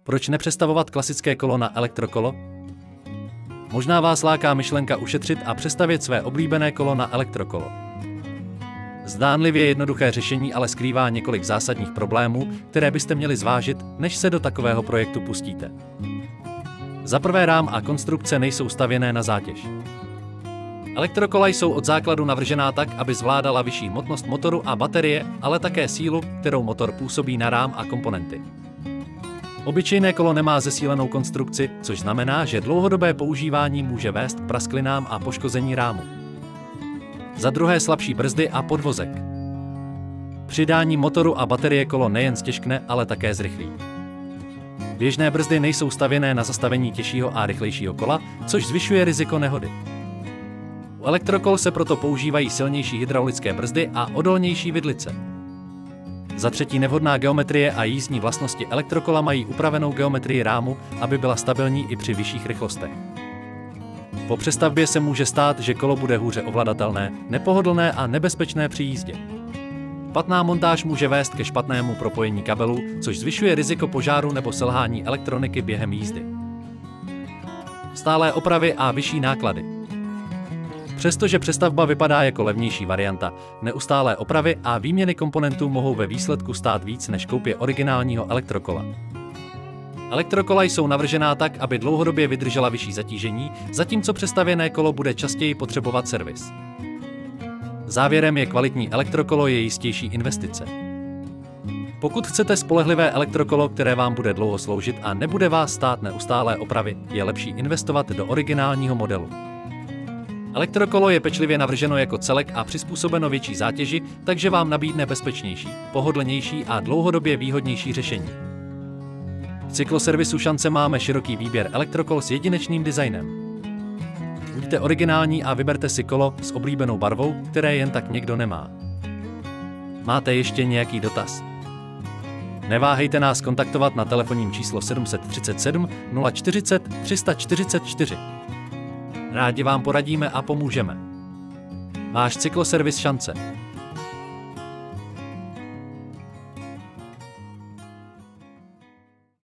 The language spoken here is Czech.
Proč nepřestavovat klasické kolo na elektrokolo? Možná vás láká myšlenka ušetřit a přestavět své oblíbené kolo na elektrokolo. Zdánlivě jednoduché řešení ale skrývá několik zásadních problémů, které byste měli zvážit, než se do takového projektu pustíte. Za prvé, rám a konstrukce nejsou stavěné na zátěž. Elektrokola jsou od základu navržená tak, aby zvládala vyšší hmotnost motoru a baterie, ale také sílu, kterou motor působí na rám a komponenty. Obyčejné kolo nemá zesílenou konstrukci, což znamená, že dlouhodobé používání může vést k prasklinám a poškození rámu. Za druhé, slabší brzdy a podvozek. Přidání motoru a baterie kolo nejen ztěžkne, ale také zrychlí. Běžné brzdy nejsou stavěné na zastavení těžšího a rychlejšího kola, což zvyšuje riziko nehody. U elektrokol se proto používají silnější hydraulické brzdy a odolnější vidlice. Za třetí, nevhodná geometrie a jízdní vlastnosti elektrokola mají upravenou geometrii rámu, aby byla stabilní i při vyšších rychlostech. Po přestavbě se může stát, že kolo bude hůře ovladatelné, nepohodlné a nebezpečné při jízdě. Špatná montáž může vést ke špatnému propojení kabelů, což zvyšuje riziko požáru nebo selhání elektroniky během jízdy. Stálé opravy a vyšší náklady. Přestože přestavba vypadá jako levnější varianta, neustálé opravy a výměny komponentů mohou ve výsledku stát víc než koupě originálního elektrokola. Elektrokola jsou navržená tak, aby dlouhodobě vydržela vyšší zatížení, zatímco přestavěné kolo bude častěji potřebovat servis. Závěrem je, kvalitní elektrokolo je jistější investice. Pokud chcete spolehlivé elektrokolo, které vám bude dlouho sloužit a nebude vás stát neustálé opravy, je lepší investovat do originálního modelu. Elektrokolo je pečlivě navrženo jako celek a přizpůsobeno větší zátěži, takže vám nabídne bezpečnější, pohodlnější a dlouhodobě výhodnější řešení. V cykloservisu Šance máme široký výběr elektrokol s jedinečným designem. Buďte originální a vyberte si kolo s oblíbenou barvou, které jen tak někdo nemá. Máte ještě nějaký dotaz? Neváhejte nás kontaktovat na telefonním číslo 737 040 344. Rádi vám poradíme a pomůžeme. Váš cykloservis Šance.